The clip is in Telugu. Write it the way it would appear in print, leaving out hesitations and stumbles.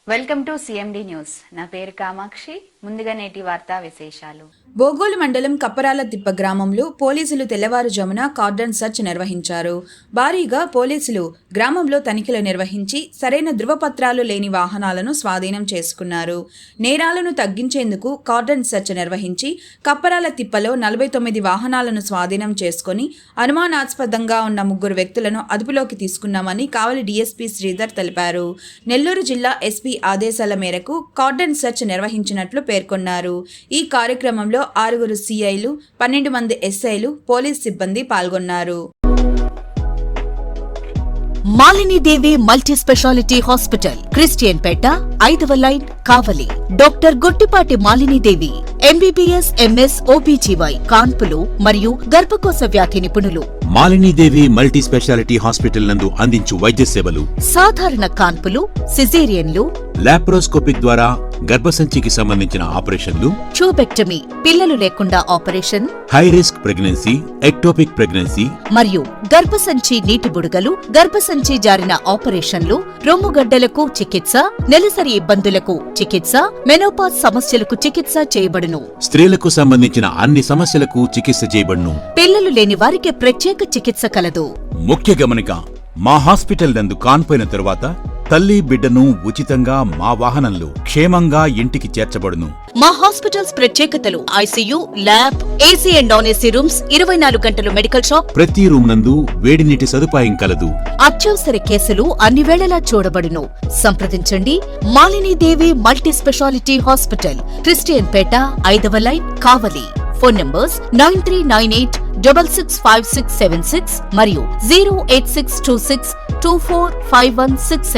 Welcome to CMD news. నా పేరు కామాక్షి. ముందుగా నేటి వార్తా విశేషాలు. బోగోలు మండలం కప్పరాల తిప్ప గ్రామంలో పోలీసులు తెల్లవారుజామున కార్డన్ సర్చ్ నిర్వహించారు. భారీగా పోలీసులు గ్రామంలో తనిఖీలు నిర్వహించి సరైన ధృవపత్రాలు లేని వాహనాలను స్వాధీనం చేసుకున్నారు. నేరాలను తగ్గించేందుకు కార్డన్ సర్చ్ నిర్వహించి కప్పరాల తిప్పలో 49 వాహనాలను స్వాధీనం చేసుకుని అనుమానాస్పదంగా ఉన్న 3 వ్యక్తులను అదుపులోకి తీసుకున్నామని కావలి డీఎస్పీ శ్రీధర్ తెలిపారు. నెల్లూరు జిల్లా ఎస్పీ ఆదేశాల మేరకు కార్డన్ సెర్చ్ నిర్వహించినట్లు పేర్కొన్నారు. ఈ కార్యక్రమంలో 6 సిఐలు, 12 మంది ఎస్ఐలు, పోలీస్ సిబ్బంది పాల్గొన్నారు. Malinidevi multi speciality hospital, Christian Peta, 5వ line, Kavali. Doctor Gottipati Malinidevi MBBS, MS, OBGY, కాన్పులు మరియు గర్భకోశ వ్యాధి నిపుణులు. మాలినీదేవి మల్టీ స్పెషాలిటీ హాస్పిటల్ నందు అందించు వైద్య సేవలు: సాధారణ కాన్పులు, సిజేరియన్లు, లాప్రోస్కోపిక్ ద్వారా గర్భసంచికి సంబంధించిన ఆపరేషన్లు, ట్యూబెక్టమీ, పిల్లలు లేకుండా operation, high risk pregnancy, ectopic pregnancy మరియు గర్భసంచి నీటి బుడగలు, గర్భసంచి జారిన ఆపరేషన్లు, రొమ్ముగడ్డలకు చికిత్స, నెలసరి ఇబ్బందులకు చికిత్స, మెనోపాజ్ సమస్యలకు చికిత్స చేయబడును. స్త్రీలకు సంబంధించిన అన్ని సమస్యలకు చికిత్స చేయబడును. పిల్లలు లేని వారికి ప్రత్యేక చికిత్స కలదు. ముఖ్య గమనిక: మా హాస్పిటల్ నందు కాన్పోయిన తరువాత తల్లి బిడ్డను ఉచితంగా మా వాహనంలో క్షేమంగా ఇంటికి చేర్చబడును. మా హాస్పిటల్స్ ప్రత్యేకతలు: ICU, lab, AC and non AC rooms, 24 గంటలు మెడికల్ షాప్, ప్రతి రూమ్ నందు వేడి నీటి సదుపాయం కలదు. అత్యవసర కేసులు అన్ని వేళలా చూడబడును. సంప్రదించండి. Malinidevi multi speciality hospital, Christian Peta, 5వ లైన్, కావలి. ఫోన్ నంబర్స్ 9398665676 మరియు 08626245167.